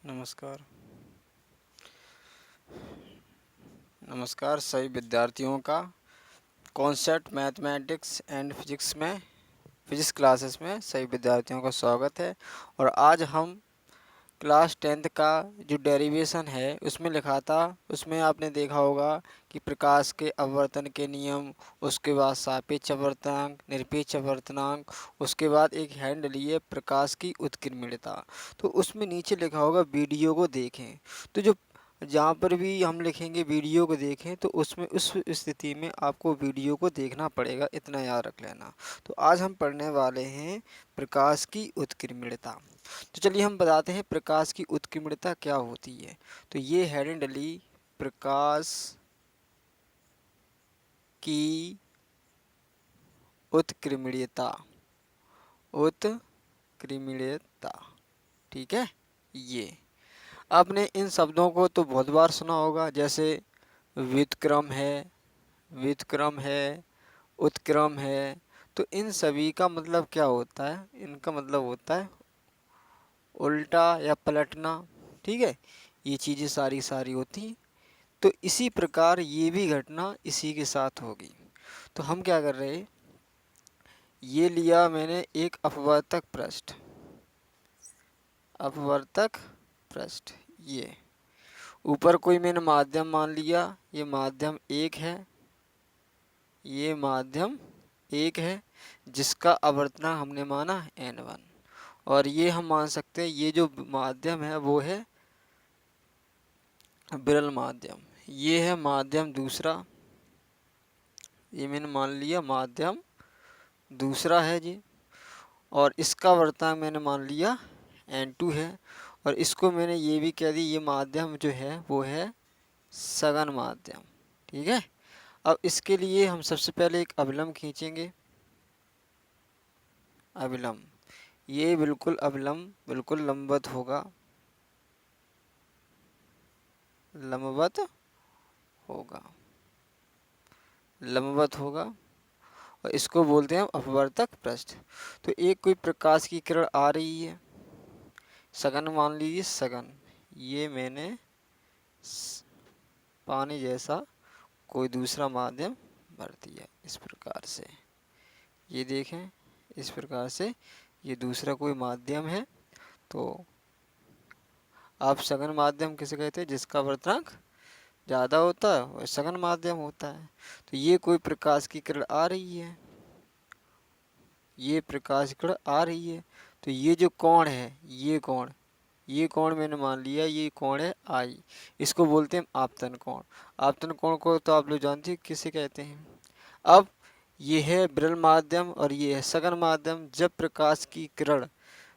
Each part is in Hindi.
नमस्कार। नमस्कार सभी विद्यार्थियों का कॉन्सेप्ट मैथमेटिक्स एंड फिजिक्स में फिजिक्स क्लासेस में सभी विद्यार्थियों का स्वागत है। और आज हम क्लास 10th का जो डेरिवेशन है उसमें लिखा था, उसमें आपने देखा होगा कि प्रकाश के अपवर्तन के नियम, उसके बाद सापेक्ष अपवर्तनांक, निरपेक्ष अपवर्तनांक, उसके बाद एक हैंड लिए प्रकाश की उत्कीर्णता। तो उसमें नीचे लिखा होगा वीडियो को देखें। तो जो जहाँ पर भी हम लिखेंगे वीडियो को देखें तो उसमें उस स्थिति में आपको वीडियो को देखना पड़ेगा, इतना याद रख लेना। तो आज हम पढ़ने वाले हैं प्रकाश की उत्कीर्णता। तो चलिए हम बताते हैं प्रकाश की उत्कीर्णता क्या होती है। तो ये हेडिंग डली प्रकाश की उत्कीर्णता, उत्कीर्णता, ठीक है। ये आपने इन शब्दों को तो बहुत बार सुना होगा, जैसे व्युत्क्रम है, व्युत्क्रम है, उत्क्रम है। तो इन सभी का मतलब क्या होता है? इनका मतलब होता है उल्टा या पलटना, ठीक है। ये चीज़ें सारी सारी होती हैं। तो इसी प्रकार ये भी घटना इसी के साथ होगी। तो हम क्या कर रहे हैं, ये लिया मैंने एक अपवर्तक पृष्ठ, अपवर्तक पृष्ठ, ये ऊपर कोई मैंने माध्यम मान लिया, ये माध्यम एक है, ये माध्यम एक है जिसका अपवर्तनांक हमने माना n1। और ये हम मान सकते हैं ये जो माध्यम है वो है विरल माध्यम। ये है माध्यम दूसरा, ये मैंने मान लिया माध्यम दूसरा है जी। और इसका वर्तनांक मैंने मान लिया n2 है। और इसको मैंने ये भी कह दी, ये माध्यम जो है वो है सघन माध्यम, ठीक है। अब इसके लिए हम सबसे पहले एक अभिलंब खींचेंगे, अभिलंब। ये बिल्कुल अभिलंब बिल्कुल लंबवत होगा, लंबवत होगा, लंबवत होगा। और इसको बोलते हैं अपवर्तक पृष्ठ। तो एक कोई प्रकाश की किरण आ रही है, सघन मान लीजिए, सघन, ये मैंने पानी जैसा कोई दूसरा माध्यम भर दिया इस प्रकार से। ये देखें इस प्रकार से ये दूसरा कोई माध्यम है। तो आप सघन माध्यम किसे कहते हैं? जिसका वर्तनांक ज़्यादा होता है वह सघन माध्यम होता है। तो ये कोई प्रकाश की किरण आ रही है, ये प्रकाश की किरण आ रही है। तो ये जो कोण है, ये कोण, ये कोण मैंने मान लिया ये कोण है आई। इसको बोलते हैं आपतन कोण। आपतन कोण को तो आप लोग जानते हैं किसे कहते हैं। अब ये है विरल माध्यम और ये है सघन माध्यम। जब प्रकाश की किरण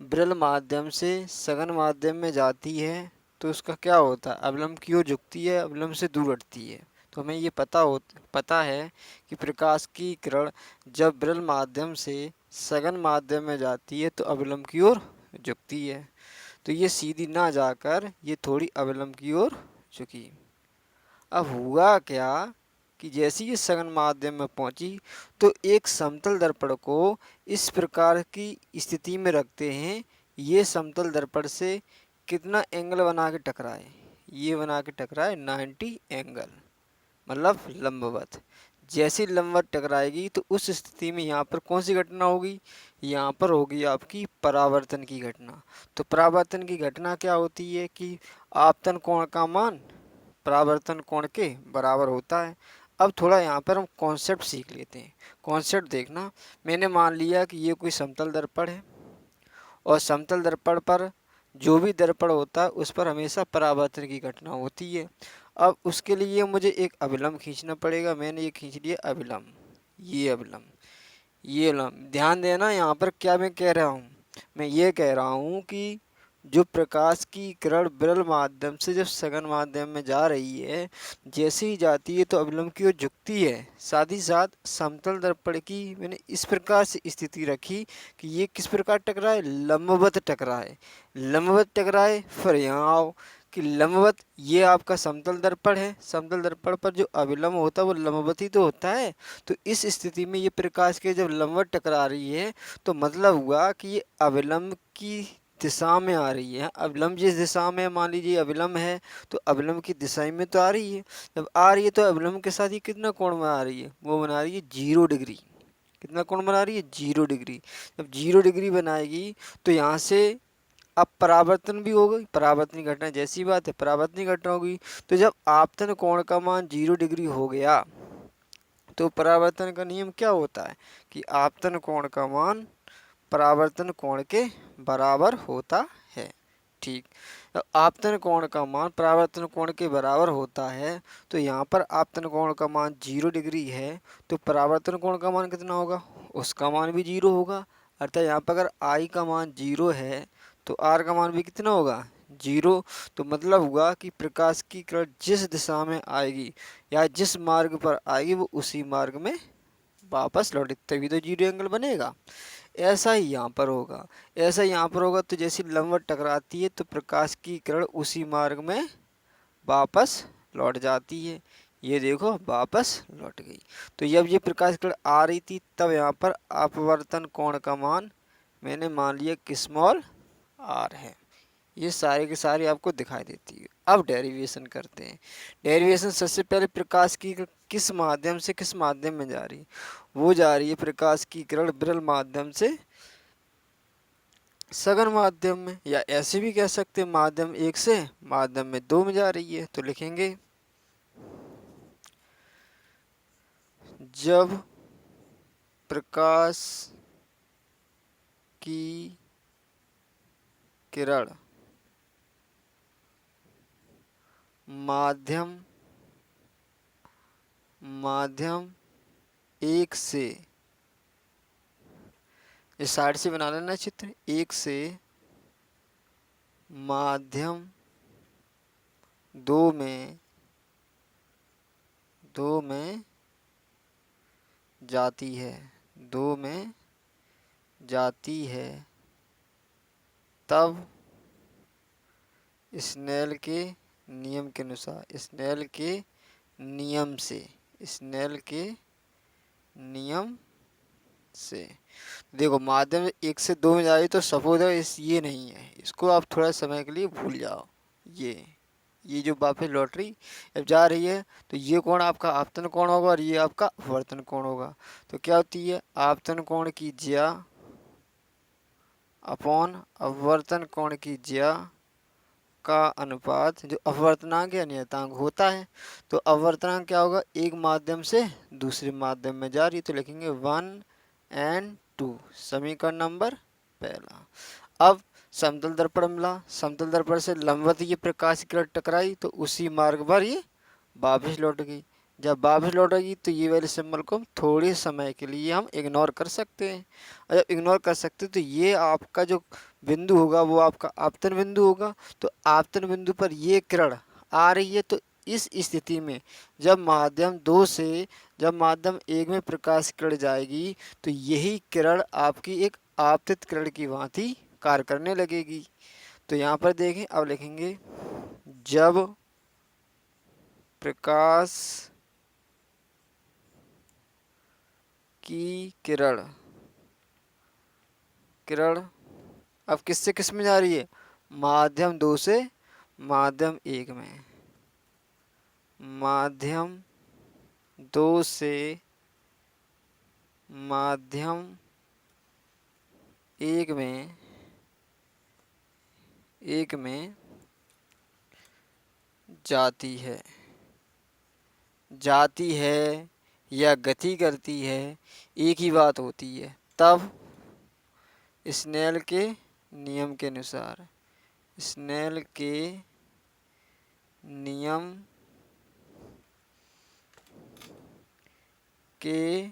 विरल माध्यम से सघन माध्यम में जाती है तो उसका क्या होता है? अवलंब की ओर झुकती है, अवलंब से दूर हटती है। तो हमें ये पता है कि प्रकाश की किरण जब विरल माध्यम से सघन माध्यम में जाती है तो अवलंब की ओर झुकती है। तो ये सीधी ना जाकर ये थोड़ी अवलंब की ओर झुकी। अब हुआ क्या कि जैसे ही सघन माध्यम में पहुंची तो एक समतल दर्पण को इस प्रकार की स्थिति में रखते हैं, ये समतल दर्पण से कितना एंगल बना के टकराए? ये बना के टकराए 90 एंगल, मतलब लंबवत। जैसे लंबवत टकराएगी तो उस स्थिति में यहाँ पर कौन सी घटना होगी? यहाँ पर होगी आपकी परावर्तन की घटना। तो परावर्तन की घटना क्या होती है कि आपतन कोण का मान परावर्तन कोण के बराबर होता है। अब थोड़ा यहाँ पर हम कॉन्सेप्ट सीख लेते हैं। कॉन्सेप्ट देखना, मैंने मान लिया कि ये कोई समतल दर्पण है और समतल दर्पण पर जो भी दर्पण होता है उस पर हमेशा परावर्तन की घटना होती है। अब उसके लिए मुझे एक अभिलंब खींचना पड़ेगा। मैंने ये खींच लिया अभिलंब, ये अभिलंब, ये अभिलंब। ध्यान देना यहाँ पर क्या मैं कह रहा हूँ। मैं ये कह रहा हूँ कि जो प्रकाश की किरण विरल माध्यम से जब सघन माध्यम में जा रही है, जैसे ही जाती है तो अभिलंब की ओर झुकती है। साथ ही साथ समतल दर्पण की मैंने इस प्रकार से स्थिति रखी कि ये किस प्रकार टकराए? लंबवत टकराए, लंबवत टकराए। फिर यहाँ आओ कि लंबवत, ये आपका समतल दर्पण है, समतल दर्पण पर जो अभिलंब होता है वो लंबवत ही तो होता है। तो इस स्थिति में ये प्रकाश के जब लंबवत टकरा रही है तो मतलब हुआ कि ये अभिलंब की दिशा में आ रही है। अविलंब जिस दिशा में, मान लीजिए अविलंब है तो अविलंब की दिशा में तो आ रही है। जब आ रही है तो अविलंब के साथ ही कितना कोण बना रही है, वो बना रही है 0 डिग्री। कितना कोण बना रही है, 0 डिग्री। जब 0 डिग्री बनाएगी तो यहाँ से अब परावर्तन भी होगी, परावर्तनीय घटना जैसी बात है, परावर्तनीय घटना होगी। तो जब आपतन कोण का मान 0 डिग्री हो गया तो परावर्तन का नियम क्या होता है कि आपतन कोण का मान परावर्तन कोण के बराबर होता है। ठीक, तो आपतन कोण का मान परावर्तन कोण के बराबर होता है। तो यहाँ पर आपतन कोण का मान 0 डिग्री है तो परावर्तन कोण का मान कितना होगा, उसका मान भी 0 होगा। अर्थात यहाँ पर अगर आई का मान 0 है तो आर का मान भी कितना होगा, 0। तो मतलब हुआ कि प्रकाश की किरण जिस दिशा में आएगी या जिस मार्ग पर आएगी वो उसी मार्ग में वापस लौटे, तभी तो 0 एंगल बनेगा। ऐसा ही यहाँ पर होगा, ऐसा यहाँ पर होगा। तो जैसी लंबवत टकराती है तो प्रकाश की किरण उसी मार्ग में वापस लौट जाती है। ये देखो वापस लौट गई। तो जब ये प्रकाश किरण आ रही थी तब यहाँ पर अपवर्तन कोण का मान मैंने मान लिया कि स्मॉल आर है। ये सारे के सारे आपको दिखाई देती है। अब डेरिवेशन करते हैं। डेरिवेशन सबसे पहले प्रकाश की किरण किस माध्यम से किस माध्यम में जा रही है, वो जा रही है प्रकाश की किरण विरल माध्यम से सघन माध्यम में, या ऐसे भी कह सकते हैं माध्यम 1 से माध्यम में 2 में जा रही है। तो लिखेंगे जब प्रकाश की किरण माध्यम 1 से, इस साइड से बना लेना चित्र, 1 से माध्यम 2 में जाती है, 2 में जाती है, तब स्नेल के नियम के अनुसार, स्नेल के नियम से देखो माध्यम 1 से 2 में जा रही तो सपोज इस ये नहीं है, इसको आप थोड़ा समय के लिए भूल जाओ। ये जो वापस लॉटरी अब जा रही है तो ये कोण आपका आपतन कोण होगा और ये आपका अपवर्तन कोण होगा। तो क्या होती है, आपतन कोण की ज्या अपॉन अपवर्तन कोण की ज्या का अनुपात, जो अपवर्तनांक या नियतांक होता है। तो अपवर्तनांक क्या होगा, एक माध्यम से दूसरे माध्यम में जा रही है तो लिखेंगे 1 और 2, समीकरण नंबर पहला। अब समतल दर्पण मिला, समतल दर्पण से लंबवत ये प्रकाश की किरण टकराई तो उसी मार्ग पर ये वापस लौट गई। जब वापस लौटेगी तो ये वाले सिंबल को हम थोड़े समय के लिए हम इग्नोर कर सकते हैं। और जब इग्नोर कर सकते हैं तो ये आपका जो बिंदु होगा वो आपका आपतन बिंदु होगा। तो आपतन बिंदु पर ये किरण आ रही है तो इस स्थिति में जब माध्यम 2 से जब माध्यम 1 में प्रकाश किरण जाएगी तो यही किरण आपकी एक आपतित किरण की भांति कार्य करने लगेगी। तो यहाँ पर देखें, अब लिखेंगे जब प्रकाश की किरण अब किससे किस में जा रही है, माध्यम 2 से माध्यम 1 में, माध्यम 2 से माध्यम 1 में जाती है या गति करती है, एक ही बात होती है। तब स्नेल के नियम के अनुसार, स्नेल के नियम के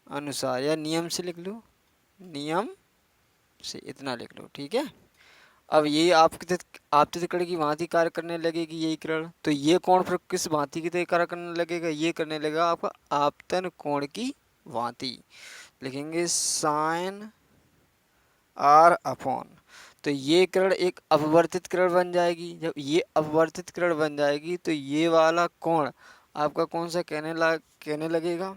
अनुसार या नियम से लिख लो, नियम से इतना लिख लो, ठीक है। अब ये आपतित किरण की भांति कार्य करने लगेगी यही किरण, तो ये कोण फिर किस भांति की तरह कार्य करने लगेगा, ये करने लगेगा आपका आपतन कोण की भांति। लिखेंगे साइन आर अपॉन, तो ये किरण एक अपवर्तित किरण बन जाएगी। जब ये अपवर्तित किरण बन जाएगी तो ये वाला कोण आपका कौन सा कहने लगेगा,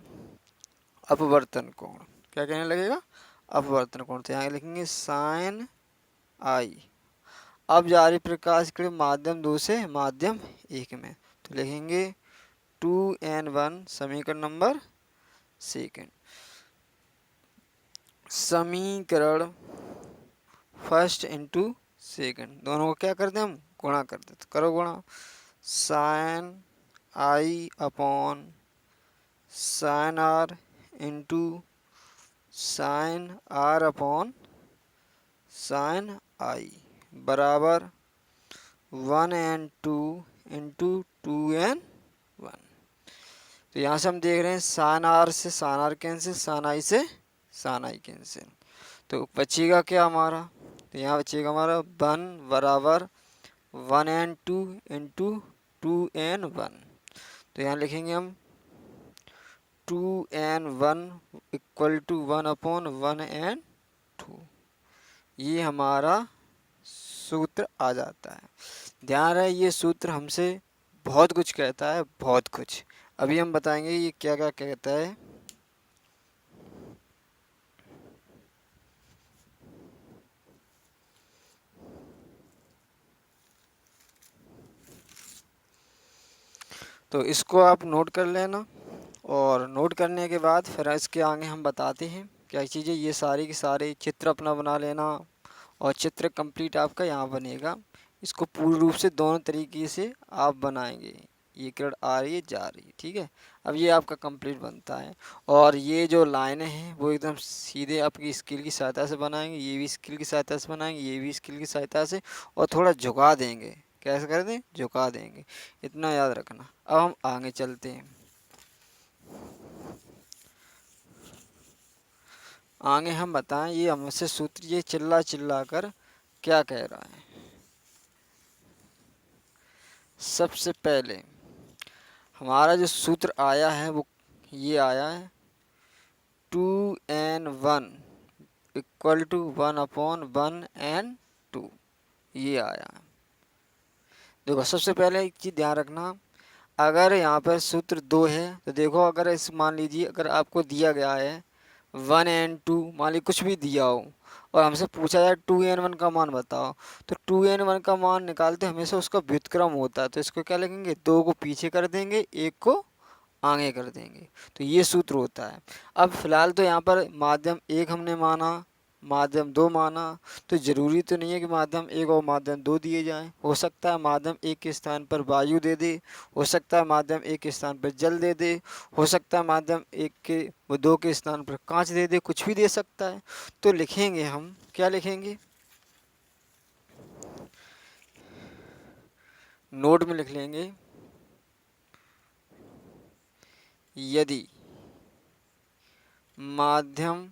अपवर्तन कोण। क्या कहने लगेगा, अपवर्तन कोण। तो यहाँ लिखेंगे साइन आई। अब जारी प्रकाश के माध्यम 2 से माध्यम 1 में, तो लिखेंगे 2n1 समीकरण नंबर सेकंड। समीकरण फर्स्ट इंटू सेकंड, दोनों को क्या करते हैं हम, गुणा करते। तो करो गुणा, sine i upon sine r into sine r upon sine i बराबर 1n2 इंटू 2n1। तो यहाँ से हम देख रहे हैं साइन आर से साइन आर कैंसिल, साइन आई से साइन आई कैंसिल, तो बचेगा क्या हमारा, तो यहाँ बचेगा हमारा 1 बराबर 1n2 इंटू 2n1। तो यहाँ लिखेंगे हम 2n1 equal to 1 upon 1n2। ये हमारा सूत्र आ जाता है। ध्यान रहे ये सूत्र हमसे बहुत कुछ कहता है, बहुत कुछ। अभी हम बताएंगे ये क्या क्या कहता है। तो इसको आप नोट कर लेना, और नोट करने के बाद फिर इसके आगे हम बताते हैं क्या चीज़ें। ये सारी के सारे चित्र अपना बना लेना, और चित्र कंप्लीट आपका यहाँ बनेगा। इसको पूर्ण रूप से दोनों तरीके से आप बनाएंगे। ये किरण आ रही है, जा रही है, ठीक है। अब ये आपका कंप्लीट बनता है, और ये जो लाइनें हैं वो एकदम सीधे आपकी स्केल की सहायता से बनाएंगे। ये भी स्केल की सहायता से बनाएंगे, ये भी स्केल की सहायता से, और थोड़ा झुका देंगे। कैसे कर दें, झुका देंगे, इतना याद रखना। अब हम आगे चलते हैं। आगे हम बताएं ये हमसे सूत्र ये चिल्ला चिल्ला कर क्या कह रहा है। सबसे पहले हमारा जो सूत्र आया है वो ये आया है 2n1 equal to 1 upon 1n2, ये आया है। देखो सबसे पहले एक चीज़ ध्यान रखना, अगर यहाँ पर सूत्र 2 है तो देखो, अगर इस मान लीजिए अगर आपको दिया गया है 1n2, मान लीजिए कुछ भी दिया हो, और हमसे पूछा जाए 2n1 का मान बताओ, तो 2n1 का मान निकालते हमेशा उसका व्युत्क्रम होता है। तो इसको क्या लिखेंगे, 2 को पीछे कर देंगे, 1 को आगे कर देंगे, तो ये सूत्र होता है। अब फिलहाल तो यहाँ पर माध्यम 1 हमने माना, माध्यम 2 माना, तो ज़रूरी तो नहीं है कि माध्यम 1 और माध्यम 2 दिए जाएं। हो सकता है माध्यम 1 के स्थान पर वायु दे दे, हो सकता है माध्यम 1 के स्थान पर जल दे दे, हो सकता है माध्यम 1 के 2 के स्थान पर कांच दे दे, कुछ भी दे सकता है। तो लिखेंगे हम, क्या लिखेंगे, नोट में लिख लेंगे, यदि माध्यम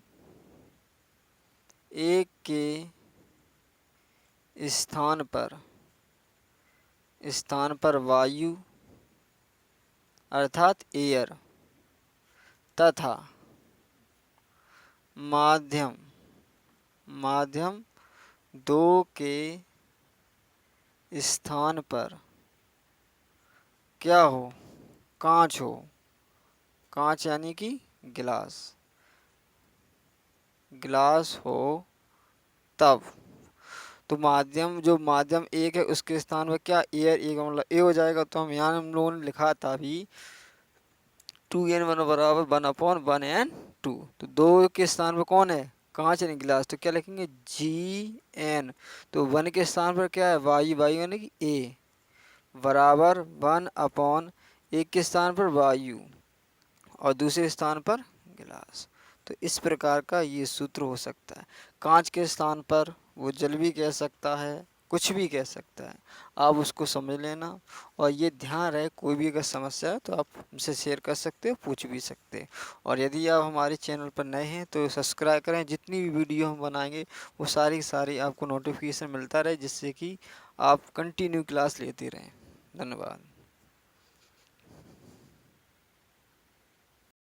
1 के स्थान पर वायु अर्थात एयर तथा माध्यम 2 के स्थान पर क्या हो, कांच हो, कांच यानी कि गिलास हो, तब तो माध्यम जो माध्यम 1 है उसके स्थान पर क्या, एयर, ए का मतलब ए हो जाएगा। तो हम यहाँ हम लोगों ने लिखा था अभी 2n1 बराबर 1 अपॉन 1n2, तो 2 के स्थान पर कौन है, कांच यानी गिलास, तो क्या लिखेंगे Gn। तो 1 के स्थान पर क्या है, वायु यानी कि ए, बराबर 1 अपॉन 1 के स्थान पर वायु और दूसरे स्थान पर गिलास। तो इस प्रकार का ये सूत्र हो सकता है। कांच के स्थान पर वो जल भी कह सकता है, कुछ भी कह सकता है, आप उसको समझ लेना। और ये ध्यान रहे, कोई भी अगर समस्या है तो आप हमसे शेयर कर सकते हो, पूछ भी सकते हैं। और यदि आप हमारे चैनल पर नए हैं तो सब्सक्राइब करें, जितनी भी वीडियो हम बनाएंगे वो सारी आपको नोटिफिकेशन मिलता रहे, जिससे कि आप कंटिन्यू क्लास लेते रहें। धन्यवाद।